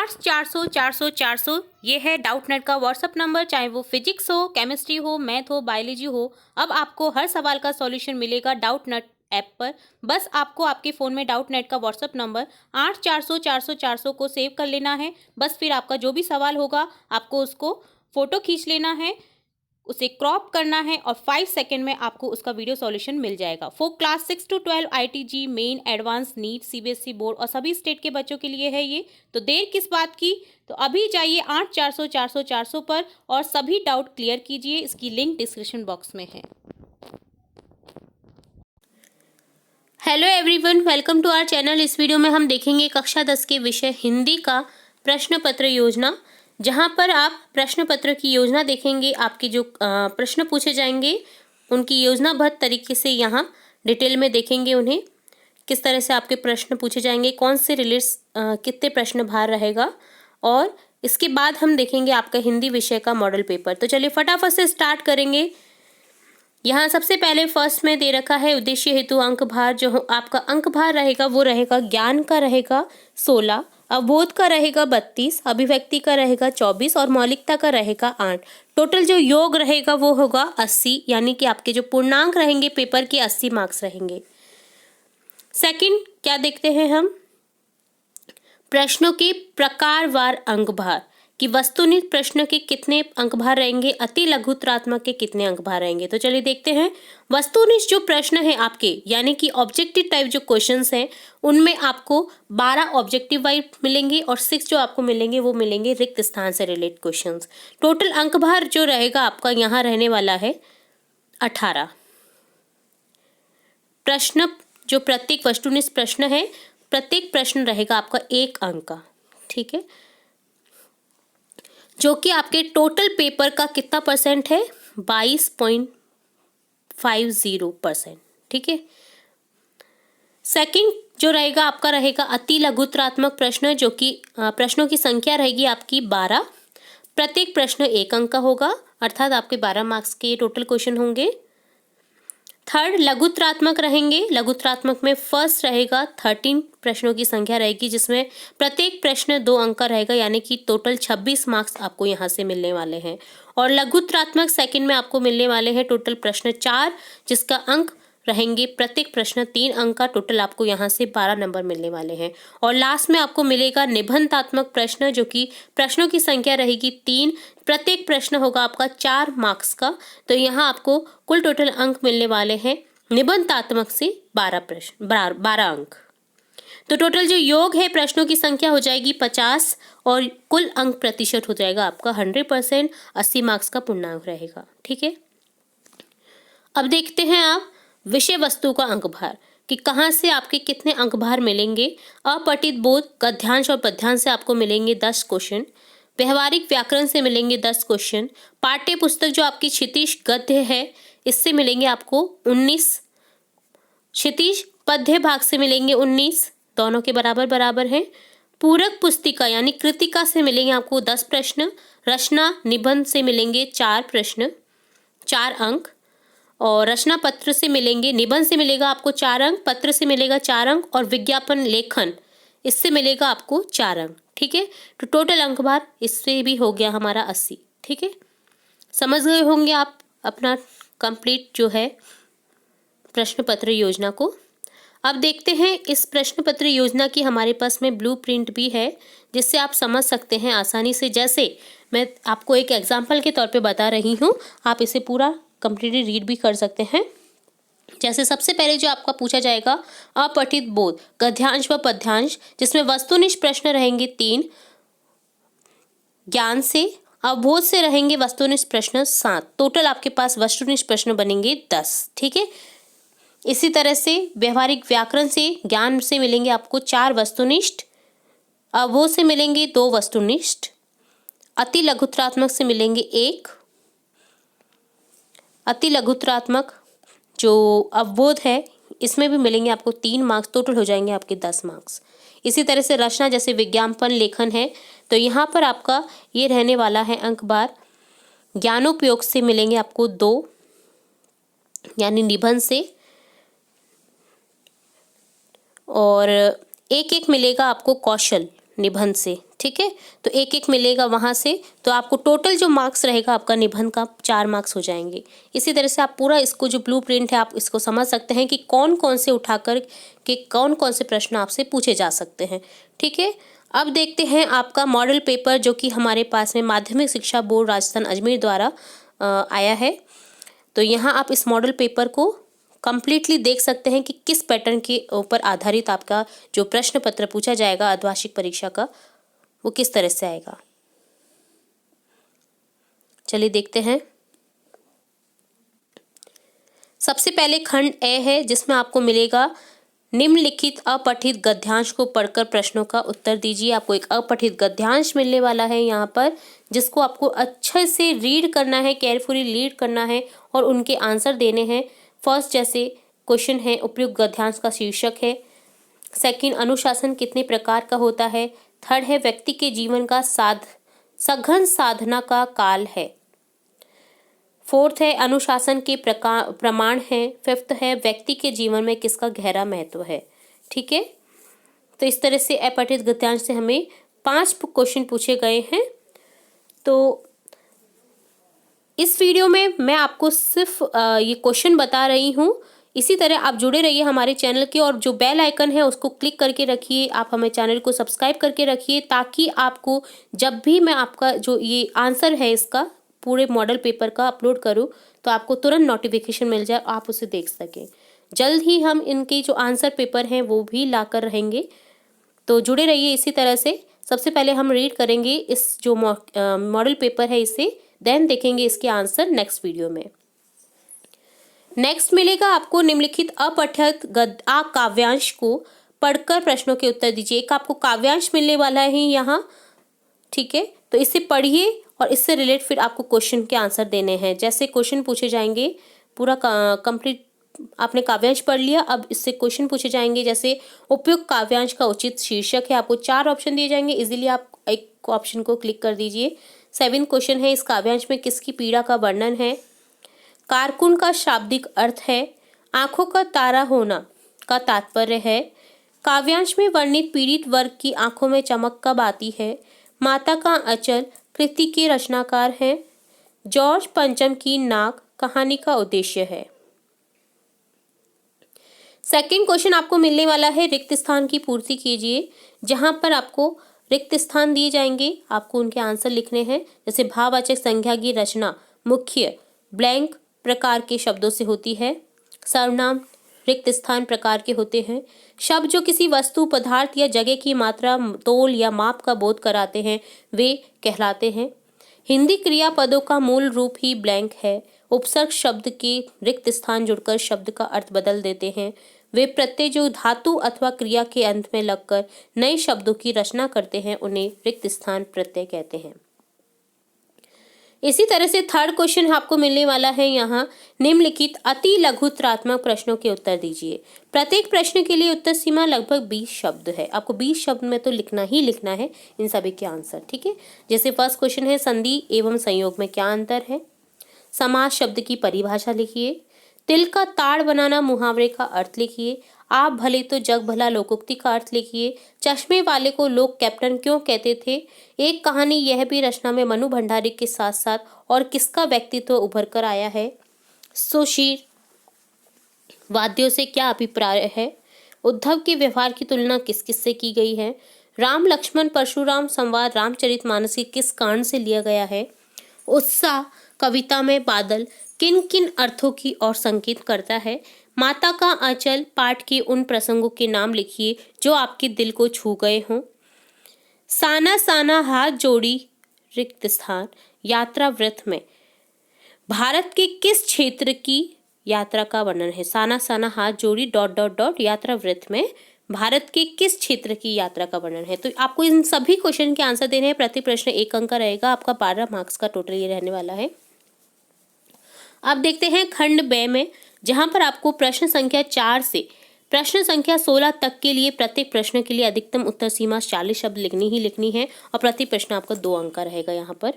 8 400 400 400 ये है doubt net का व्हाट्सअप नंबर। चाहे वो फिजिक्स हो, केमिस्ट्री हो, मैथ हो, बायोलॉजी हो, अब आपको हर सवाल का सॉल्यूशन मिलेगा डाउट नेट ऐप पर। बस आपको आपके फ़ोन में डाउट नेट का व्हाट्सअप नंबर 8 400 400 400 को सेव कर लेना है। बस फिर आपका जो भी सवाल होगा आपको उसको फ़ोटो खींच लेना है, उसे क्रॉप करना है और 5 सेकंड में आपको उसका वीडियो सॉल्यूशन मिल जाएगा। For class 6 to 12 IIT main, advance, NEET, CBSE board और सभी स्टेट के बच्चों के लिए है ये। तो देर किस बात की, तो अभी जाइए 8 400 400 400 पर और सभी डाउट क्लियर कीजिए। इसकी लिंक डिस्क्रिप्शन बॉक्स में है। Hello everyone, welcome to our channel. इस वीडियो में हम देखेंगे कक्षा 10 के विषय हिंदी का प्रश्न पत्र योजना, जहां पर आप प्रश्न पत्र की योजना देखेंगे। आपके जो प्रश्न पूछे जाएंगे उनकी योजनाबद्ध तरीके से यहाँ डिटेल में देखेंगे, उन्हें किस तरह से आपके प्रश्न पूछे जाएंगे, कौन से रिलेट्स कितने प्रश्न भार रहेगा, और इसके बाद हम देखेंगे आपका हिंदी विषय का मॉडल पेपर। तो चलिए फटाफट से स्टार्ट करेंगे। यहाँ सबसे पहले फर्स्ट में दे रखा है उद्देश्य हेतु अंक भार। जो आपका अंक भार रहेगा वो रहेगा ज्ञान का रहेगा 16, अवबोध का रहेगा 32, अभिव्यक्ति का रहेगा 24 और मौलिकता का रहेगा 8। टोटल जो योग रहेगा वो होगा 80, यानी कि आपके जो पूर्णांक रहेंगे पेपर के 80 मार्क्स रहेंगे। सेकंड क्या देखते हैं हम, प्रश्नों के प्रकारवार अंक भार कि वस्तुनिष्ठ प्रश्न के कितने अंक भार रहेंगे, अति लघुत्रात्मक के कितने अंक भार रहेंगे। तो चलिए देखते हैं। वस्तुनिष्ठ जो प्रश्न है आपके, यानी कि ऑब्जेक्टिव टाइप जो क्वेश्चंस हैं, उनमें आपको 12 ऑब्जेक्टिव वाइज मिलेंगे और 6 जो आपको मिलेंगे वो मिलेंगे रिक्त स्थान से रिलेटेड क्वेश्चंस। टोटल अंक भार जो रहेगा आपका यहाँ रहने वाला है 18। प्रश्न जो प्रत्येक वस्तुनिष्ठ प्रश्न है, प्रत्येक प्रश्न रहेगा आपका 1 अंक का, ठीक है, जो कि आपके टोटल पेपर का कितना परसेंट है, 22.50%, ठीक है। सेकंड जो रहेगा आपका रहेगा अति लघुत्रात्मक प्रश्न, जो कि प्रश्नों की संख्या रहेगी आपकी 12। प्रत्येक प्रश्न 1 अंक का होगा, अर्थात आपके 12 मार्क्स के टोटल क्वेश्चन होंगे। थर्ड लघुत्रात्मक रहेंगे। लघुत्रात्मक में फर्स्ट रहेगा 13 प्रश्नों की संख्या रहेगी, जिसमें प्रत्येक प्रश्न 2 अंक का रहेगा, यानी कि टोटल 26 मार्क्स आपको यहाँ से मिलने वाले हैं। और लघुत्रात्मक सेकंड में आपको मिलने वाले हैं टोटल प्रश्न 4, जिसका अंक रहेंगे प्रत्येक प्रश्न 3 अंक का। टोटल आपको यहाँ से 12 नंबर मिलने वाले हैं। और लास्ट में आपको मिलेगा निबंधात्मक प्रश्न, जो कि प्रश्नों की संख्या रहेगी 3, प्रत्येक प्रश्न होगा आपका 4 मार्क्स का। तो यहाँ आपको कुल टोटल अंक मिलने वाले हैं निबंधात्मक से 12 अंक। तो टोटल जो योग है प्रश्नों की संख्या हो जाएगी 50 और कुल अंक प्रतिशत हो जाएगा आपका 100%, 80 मार्क्स का पूर्णांक रहेगा, ठीक है। अब देखते हैं आप विषय वस्तु का अंक भार कि कहाँ से आपके कितने अंक भार मिलेंगे। अपठित बोध, गद्यांश और पद्यांश से आपको मिलेंगे 10 क्वेश्चन। व्यवहारिक व्याकरण से मिलेंगे 10 क्वेश्चन। पाठ्य पुस्तक जो आपकी क्षितिज गद्य है, इससे मिलेंगे आपको 19। क्षितिज पद्य भाग से मिलेंगे 19, दोनों के बराबर बराबर हैं। पूरक पुस्तिका यानी कृतिका से मिलेंगे आपको 10 प्रश्न। रचना निबंध से मिलेंगे 4 प्रश्न, 4 अंक। और रचना पत्र से मिलेंगे, निबंध से मिलेगा आपको 4 अंक, पत्र से मिलेगा 4 अंक और विज्ञापन लेखन इससे मिलेगा आपको 4 अंक, ठीक है। तो टोटल अंक भार इससे भी हो गया हमारा 80, ठीक है। समझ गए होंगे आप अपना कंप्लीट जो है प्रश्न पत्र योजना को। अब देखते हैं इस प्रश्न पत्र योजना की हमारे पास में ब्लूप्रिंट भी है, जिससे आप समझ सकते हैं आसानी से। जैसे मैं आपको एक एग्जाम्पल के तौर पे बता रही हूँ, आप इसे पूरा कंप्लीटली रीड भी कर सकते हैं। जैसे सबसे पहले जो आपका पूछा जाएगा अपठित बोध, गद्यांश व पद्यांश, जिसमें वस्तुनिष्ठ प्रश्न रहेंगे 3, ज्ञान से अवबोध से रहेंगे वस्तुनिष्ठ प्रश्न 7। टोटल आपके पास वस्तुनिष्ठ प्रश्न बनेंगे 10, ठीक है। इसी तरह से व्यवहारिक व्याकरण से ज्ञान से मिलेंगे आपको 4 वस्तुनिष्ठ, अवबोध से मिलेंगे 2 वस्तुनिष्ठ, अति लघुत्रात्मक से मिलेंगे 1, अति लघुत्रात्मक जो अवबोध है इसमें भी मिलेंगे आपको 3 मार्क्स। टोटल हो जाएंगे आपके 10 मार्क्स। इसी तरह से रचना जैसे विज्ञापन लेखन है, तो यहाँ पर आपका ये रहने वाला है अंक बार। ज्ञानोपयोग से मिलेंगे आपको 2, यानी निबंध से, और 1 मिलेगा आपको कौशल निबंध से, ठीक है। तो एक एक मिलेगा वहाँ से, तो आपको टोटल जो मार्क्स रहेगा आपका निबंध का 4 मार्क्स हो जाएंगे। इसी तरह से आप पूरा इसको जो ब्लूप्रिंट है आप इसको समझ सकते हैं कि कौन कौन से उठाकर के कौन कौन से प्रश्न आपसे पूछे जा सकते हैं। ठीक है, अब देखते हैं आपका मॉडल पेपर जो कि हमारे पास में माध्यमिक शिक्षा बोर्ड राजस्थान अजमेर द्वारा आया है। तो यहाँ आप इस मॉडल पेपर को कंप्लीटली देख सकते हैं कि किस पैटर्न के ऊपर आधारित आपका जो प्रश्न पत्र पूछा जाएगा अर्धवार्षिक परीक्षा का वो किस तरह से आएगा। चलिए देखते हैं। सबसे पहले खंड ए है जिसमें आपको मिलेगा निम्नलिखित अपठित गद्यांश को पढ़कर प्रश्नों का उत्तर दीजिए। आपको एक अपठित गद्यांश मिलने वाला है यहाँ पर, जिसको आपको अच्छे से रीड करना है, केयरफुली रीड करना है और उनके आंसर देने हैं। फर्स्ट जैसे क्वेश्चन है उपयुक्त गद्यांश का शीर्षक है। सेकंड, अनुशासन कितने प्रकार का होता है। थर्ड है व्यक्ति के जीवन का सघन साधना का काल है। फोर्थ है अनुशासन के प्रमाण है। फिफ्थ है व्यक्ति के जीवन में किसका गहरा महत्व है। ठीक है, तो इस तरह से अपठित गद्यांश से हमें 5 क्वेश्चन पूछे गए हैं। तो इस वीडियो में मैं आपको सिर्फ ये क्वेश्चन बता रही हूँ। इसी तरह आप जुड़े रहिए हमारे चैनल के और जो बेल आइकन है उसको क्लिक करके रखिए। आप हमें चैनल को सब्सक्राइब करके रखिए ताकि आपको जब भी मैं आपका जो ये आंसर है इसका पूरे मॉडल पेपर का अपलोड करूं तो आपको तुरंत नोटिफिकेशन मिल जाए, आप उसे देख सकें। जल्द ही हम इनके जो आंसर पेपर हैं वो भी लाकर रहेंगे, तो जुड़े रहिए इसी तरह से। सबसे पहले हम रीड करेंगे इस जो मॉडल पेपर है इसे, देन देखेंगे इसके आंसर नेक्स्ट वीडियो में। नेक्स्ट मिलेगा आपको निम्नलिखित अपठित काव्यांश को पढ़कर प्रश्नों के उत्तर दीजिए। एक आपको काव्यांश मिलने वाला है यहाँ, ठीक है, तो इसे पढ़िए और इससे रिलेट फिर आपको क्वेश्चन के आंसर देने हैं। जैसे क्वेश्चन पूछे जाएंगे, पूरा कंप्लीट आपने काव्यांश पढ़ लिया, अब इससे क्वेश्चन पूछे जाएंगे। जैसे उपयुक्त काव्यांश का उचित शीर्षक है, आपको 4 ऑप्शन दिए जाएंगे, इजीली आप एक ऑप्शन को क्लिक कर दीजिए। 7 क्वेश्चन है इस काव्यांश में किसकी पीड़ा का वर्णन है। कारकुन का शाब्दिक अर्थ है। आंखों का तारा होना का तात्पर्य है। काव्यांश में वर्णित पीड़ित वर्ग की आंखों में चमक कब आती है। माता का अचल कृति के रचनाकार हैं। जॉर्ज पंचम की नाक कहानी का उद्देश्य है। सेकंड क्वेश्चन आपको मिलने वाला है रिक्त स्थान की पूर्ति कीजिए। जहां पर आपको रिक्त स्थान दिए जाएंगे, आपको उनके आंसर लिखने हैं। जैसे भाववाचक संज्ञा की रचना मुख्य ब्लैंक प्रकार के शब्दों से होती है। सर्वनाम रिक्त स्थान प्रकार के होते हैं। शब्द जो किसी वस्तु पदार्थ या जगह की मात्रा तोल या माप का बोध कराते हैं वे कहलाते हैं। हिंदी क्रियापदों का मूल रूप ही ब्लैंक है। उपसर्ग शब्द के रिक्त स्थान जुड़कर शब्द का अर्थ बदल देते हैं। वे प्रत्यय जो धातु अथवा क्रिया के अंत में लगकर नए शब्दों की रचना करते हैं उन्हें रिक्त स्थान प्रत्यय कहते हैं। इसी तरह से थर्ड क्वेश्चन आपको मिलने वाला है यहाँ, निम्नलिखित अति लघुत्रात्मक प्रश्नों के उत्तर दीजिए। प्रत्येक प्रश्न के लिए उत्तर सीमा लगभग 20 शब्द है। आपको 20 शब्द में तो लिखना ही लिखना है इन सभी के आंसर, ठीक है। जैसे फर्स्ट क्वेश्चन है संधि एवं संयोग में क्या अंतर है। समास शब्द की परिभाषा लिखिए। तिल का ताड़ बनाना मुहावरे का अर्थ लिखिए। आप भले तो जग भला लोकोक्ति का अर्थ लिखिए। चश्मे वाले को लोग कैप्टन क्यों कहते थे। एक कहानी यह भी रचना में मनु भंडारी के साथ साथ और किसका व्यक्तित्व उभर कर आया है। सुशीर वाद्यों से क्या अभिप्राय है। उद्धव के व्यवहार की तुलना किस किस से की गई है। राम लक्ष्मण परशुराम संवाद रामचरितमानस के किस कारण से लिया गया है। उत्साह कविता में बादल किन किन अर्थों की ओर संकेत करता है। माता का आंचल पाठ के उन प्रसंगों के नाम लिखिए जो आपके दिल को छू गए हों। साना साना हाथ जोड़ी रिक्त स्थान यात्रा वृत्त में भारत के किस क्षेत्र की यात्रा का वर्णन है। साना साना हाथ जोड़ी डॉट डॉट डॉट यात्रा वृत्त में भारत के किस क्षेत्र की यात्रा का वर्णन है। तो आपको इन सभी क्वेश्चन के आंसर देने हैं। प्रति प्रश्न 1 अंक का रहेगा। आपका 12 मार्क्स का टोटल ये रहने वाला है। अब देखते हैं खंड ब में, जहां पर आपको प्रश्न संख्या 4 से प्रश्न संख्या 16 तक के लिए प्रत्येक प्रश्न के लिए अधिकतम उत्तर सीमा 40 शब्द लिखनी ही लिखनी है और प्रति प्रश्न आपका 2 अंक का रहेगा यहाँ पर।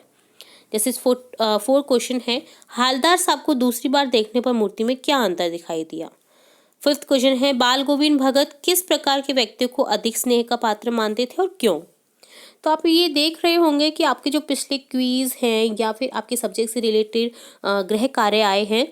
जैसे 4 क्वेश्चन है, हालदार साहब को दूसरी बार देखने पर मूर्ति में क्या अंतर दिखाई दिया। 5th क्वेश्चन है, बाल गोविंद भगत किस प्रकार के व्यक्ति को अधिक स्नेह का पात्र मानते थे और क्यों। तो आप ये देख रहे होंगे कि आपके जो पिछले क्विज़ हैं या फिर आपके सब्जेक्ट से रिलेटेड गृह कार्य आए हैं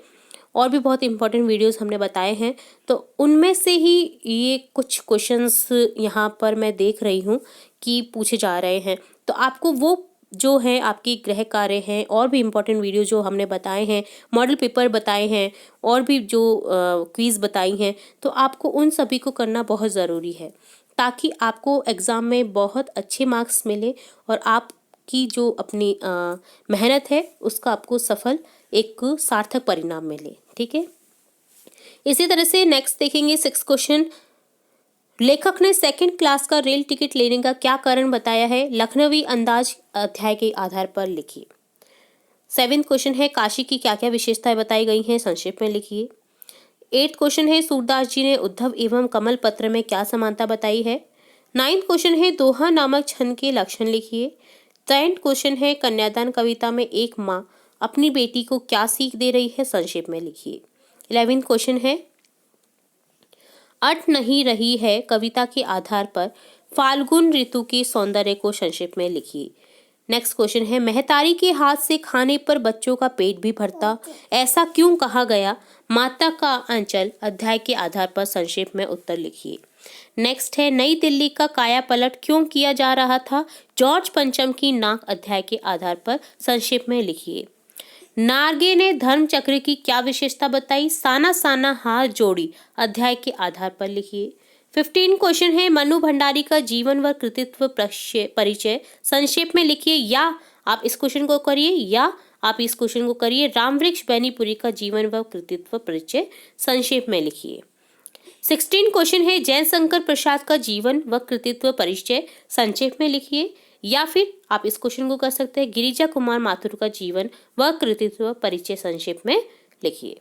और भी बहुत इंपॉर्टेंट वीडियोस हमने बताए हैं, तो उनमें से ही ये कुछ क्वेश्चंस यहाँ पर मैं देख रही हूँ कि पूछे जा रहे हैं। तो आपको वो जो है आपकी गृह कार्य हैं और भी इम्पोर्टेंट वीडियो जो हमने बताए हैं, मॉडल पेपर बताए हैं और भी जो क्विज़ बताई हैं, तो आपको उन सभी को करना बहुत ज़रूरी है ताकि आपको एग्ज़ाम में बहुत अच्छे मार्क्स मिले और आपकी जो अपनी मेहनत है उसका आपको सफल एक सार्थक परिणाम मिले। ठीक है, इसी तरह से नेक्स्ट देखेंगे 6 क्वेश्चन। लेखक ने सेकंड क्लास का रेल टिकट लेने का क्या कारण बताया है? लखनवी अंदाज अध्याय के आधार पर लिखिए। 7th क्वेश्चन है काशी की क्या क्या विशेषताएं बताई गई हैं? संक्षेप में लिखिए। 8th क्वेश्चन है सूरदास जी ने उद्धव एवं कमल पत्र में क्या समानता बताई है? 9th क्वेश्चन है दोहा नामक छंद के लक्षण लिखिए। 10th क्वेश्चन है कन्यादान कविता में एक माँ अपनी बेटी को क्या सीख दे रही है? संक्षेप में लिखिए। 11th क्वेश्चन है अट नहीं रही है कविता के आधार पर फाल्गुन ऋतु के सौंदर्य को संक्षेप में लिखिए। नेक्स्ट क्वेश्चन है महतारी के हाथ से खाने पर बच्चों का पेट भी भरता, ऐसा क्यों कहा गया? माता का आंचल अध्याय के आधार पर संक्षेप में उत्तर लिखिए। नेक्स्ट है नई दिल्ली का काया पलट क्यों किया जा रहा था? जॉर्ज पंचम की नाक अध्याय के आधार पर संक्षेप में लिखिए। नार्गे ने धर्म चक्र की क्या विशेषता बताई? साना साना हाथ जोड़ी अध्याय के आधार पर लिखिए। 15 क्वेश्चन है मनु भंडारी का जीवन व कृतित्व परिचय संक्षेप में लिखिए, या आप इस क्वेश्चन को करिए या आप इस क्वेश्चन को करिए। रामवृक्ष बैनीपुरी का जीवन व कृतित्व परिचय संक्षेप में लिखिए। 16 क्वेश्चन है जयशंकर प्रसाद का जीवन व कृतित्व परिचय संक्षेप में लिखिए, या फिर आप इस क्वेश्चन को कर सकते हैं गिरिजा कुमार माथुर का जीवन व कृतित्व परिचय संक्षेप में लिखिए।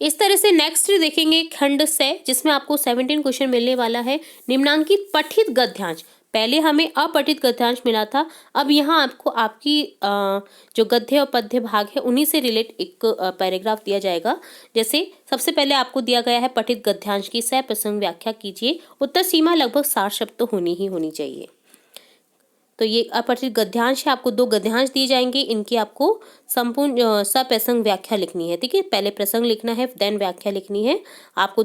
इस तरह से नेक्स्ट देखेंगे खंड से, जिसमें आपको 17 क्वेश्चन मिलने वाला है। निम्नांकित पठित गद्यांश, पहले हमें अपठित गद्यांश मिला था, अब यहाँ आपको आपकी जो गद्य और पद्य भाग है उन्हीं से रिलेट एक पैराग्राफ दिया जाएगा। जैसे सबसे पहले आपको दिया गया है पठित गद्यांश की सप्रसंग व्याख्या कीजिए, उत्तर सीमा लगभग 60 शब्द तो होनी चाहिए। तो ये अपठित गद्यांश है, आपको 2 गद्यांश दिए जाएंगे, इनकी आपको संपूर्ण सप्रसंग व्याख्या लिखनी है। ठीक है, पहले प्रसंग लिखना है देन व्याख्या लिखनी है। आपको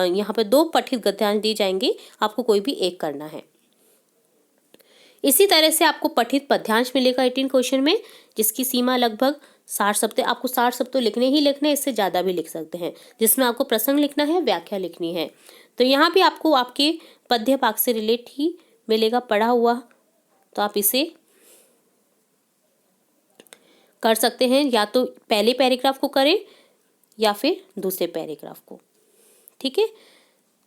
यहाँ पर 2 पठित गद्यांश दिए जाएंगे, आपको कोई भी एक करना है। इसी तरह से आपको पठित पद्यांश मिलेगा 18 क्वेश्चन में, जिसकी सीमा लगभग 60 शब्द। आपको 60 शब्द तो लिखने ही लिखने, इससे ज़्यादा भी लिख सकते हैं, जिसमें आपको प्रसंग लिखना है, व्याख्या लिखनी है। तो यहाँ भी आपको आपके पद्य भाग से रिलेट ही मिलेगा पढ़ा हुआ, तो आप इसे कर सकते हैं, या तो पहले पैराग्राफ को करें या फिर दूसरे पैराग्राफ को। ठीक है,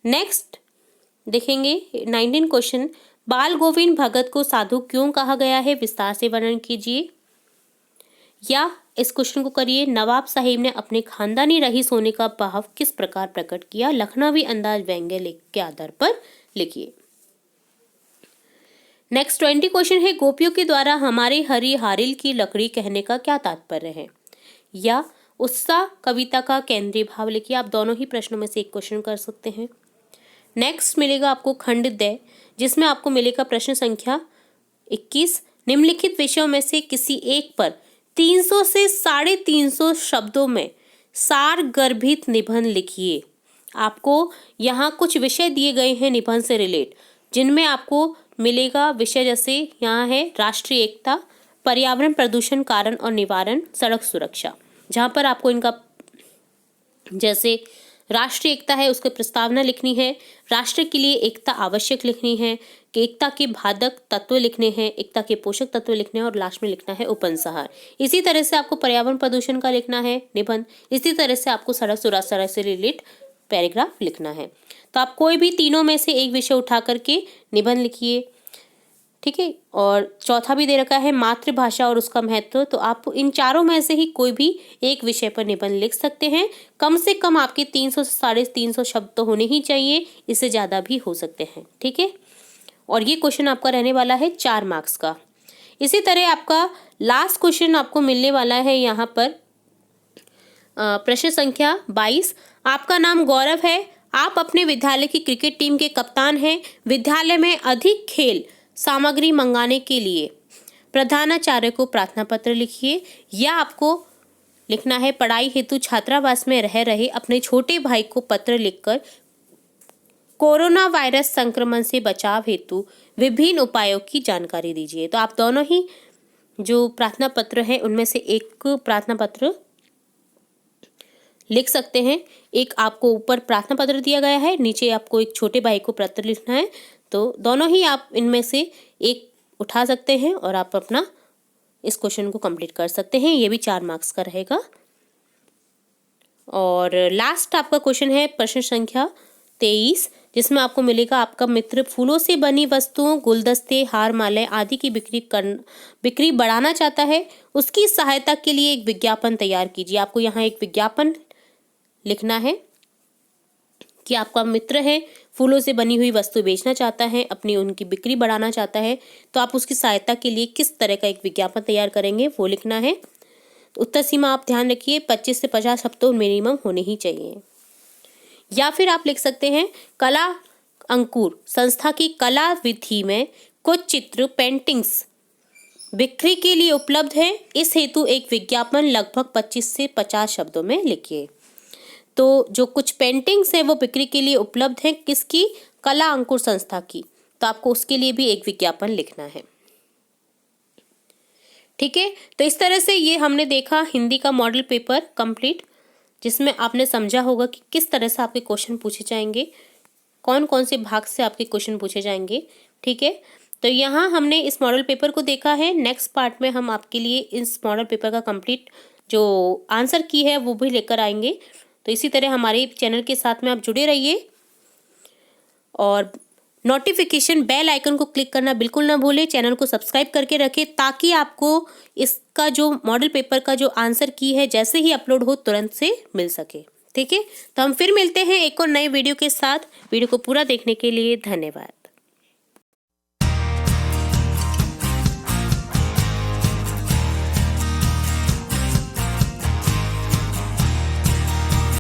नेक्स्ट देखेंगे 19 क्वेश्चन बाल गोविंद भगत को साधु क्यों कहा गया है? विस्तार से वर्णन कीजिए, या इस क्वेश्चन को करिए नवाब साहिब ने अपने खानदानी रईस होने का भाव किस प्रकार प्रकट किया? लखनवी अंदाज व्यंग्य लेख के आधार पर लिखिए। नेक्स्ट 20 क्वेश्चन है गोपियों के द्वारा हमारे हरी हारिल की लकड़ी कहने का क्या तात्पर्य है? या उत्साह कविता का केंद्रीय भाव लिखिए। आप दोनों ही प्रश्नों में से एक क्वेश्चन कर सकते हैं। नेक्स्ट मिलेगा आपको खंड द, जिसमें आपको मिलेगा प्रश्न संख्या 21। निम्नलिखित विषयों में से किसी एक पर 300 से 350 शब्दों में सार गर्भित निबंध लिखिए। आपको यहाँ कुछ विषय दिए गए हैं निबंध से रिलेट, जिनमें आपको मिलेगा विषय जैसे यहाँ है राष्ट्रीय एकता, पर्यावरण प्रदूषण कारण और निवारण, सड़क सुरक्षा, जहाँ पर आपको इनका जैसे राष्ट्रीय एकता है उसकी प्रस्तावना लिखनी है, राष्ट्र के लिए एकता आवश्यक लिखनी है, कि एकता के बाधक तत्व लिखने हैं, एकता के पोषक तत्व लिखने हैं और लास्ट में लिखना है उपसंहार। इसी तरह से आपको पर्यावरण प्रदूषण का लिखना है निबंध, इसी तरह से आपको सड़क सुरक्षा से रिलेट पैराग्राफ लिखना है। तो आप कोई भी तीनों में से एक विषय उठा करके निबंध लिखिए। ठीक है, और चौथा भी दे रखा है मातृभाषा और उसका महत्व, तो आप इन चारों में से ही कोई भी एक विषय पर निबंध लिख सकते हैं। कम से कम आपके 300 से 350 शब्द तो होने ही चाहिए, इससे ज़्यादा भी हो सकते हैं। ठीक है, और ये क्वेश्चन आपका रहने वाला है 4 मार्क्स का। इसी तरह आपका लास्ट क्वेश्चन आपको मिलने वाला है यहाँ पर प्रश्न संख्या 22। आपका नाम गौरव है, आप अपने विद्यालय की क्रिकेट टीम के कप्तान हैं। विद्यालय में अधिक खेल सामग्री मंगाने के लिए प्रधानाचार्य को प्रार्थना पत्र लिखिए। या आपको लिखना है पढ़ाई हेतु छात्रावास में रह रहे अपने छोटे भाई को पत्र लिखकर कोरोना वायरस संक्रमण से बचाव हेतु विभिन्न उपायों की जानकारी दीजिए। तो आप दोनों ही जो प्रार्थना पत्र है उनमें से एक प्रार्थना पत्र लिख सकते हैं। एक आपको ऊपर प्रार्थना पत्र दिया गया है, नीचे आपको एक छोटे भाई को पत्र लिखना है। तो दोनों ही आप इनमें से एक उठा सकते हैं और आप अपना इस क्वेश्चन को कंप्लीट कर सकते हैं। ये भी 4 मार्क्स का रहेगा। और लास्ट आपका क्वेश्चन है प्रश्न संख्या 23, जिसमें आपको मिलेगा आपका मित्र फूलों से बनी वस्तुओं, गुलदस्ते, हार, मालाएं आदि की बिक्री बढ़ाना चाहता है। उसकी सहायता के लिए एक विज्ञापन तैयार कीजिए। आपको यहाँ एक विज्ञापन लिखना है कि आपका मित्र है, फूलों से बनी हुई वस्तु बेचना चाहता है, अपनी उनकी बिक्री बढ़ाना चाहता है। तो आप उसकी सहायता के लिए किस तरह का एक विज्ञापन तैयार करेंगे वो लिखना है। तो उत्तर सीमा आप ध्यान रखिए 25 से 50 शब्द तो मिनिमम होने ही चाहिए। या फिर आप लिख सकते हैं कला अंकुर संस्था की कला विधि में कुछ चित्र पेंटिंग्स बिक्री के लिए उपलब्ध है। इस हेतु एक विज्ञापन लगभग 25 से 50 शब्दों में लिखिए। तो जो कुछ पेंटिंग्स है वो बिक्री के लिए उपलब्ध है, किसकी? कला अंकुर संस्था की। तो आपको उसके लिए भी एक विज्ञापन लिखना है। ठीक है, तो इस तरह से ये हमने देखा हिंदी का मॉडल पेपर कंप्लीट, जिसमें आपने समझा होगा कि किस तरह से आपके क्वेश्चन पूछे जाएंगे, कौन कौन से भाग से आपके क्वेश्चन पूछे जाएंगे। ठीक है, तो यहाँ हमने इस मॉडल पेपर को देखा है। नेक्स्ट पार्ट में हम आपके लिए इस मॉडल पेपर का कंप्लीट जो आंसर की है वो भी लेकर आएंगे। तो इसी तरह हमारे चैनल के साथ में आप जुड़े रहिए और नोटिफिकेशन बेल आइकन को क्लिक करना बिल्कुल ना भूलें। चैनल को सब्सक्राइब करके रखें ताकि आपको इसका जो मॉडल पेपर का जो आंसर की है जैसे ही अपलोड हो तुरंत से मिल सके। ठीक है, तो हम फिर मिलते हैं एक और नए वीडियो के साथ। वीडियो को पूरा देखने के लिए धन्यवाद।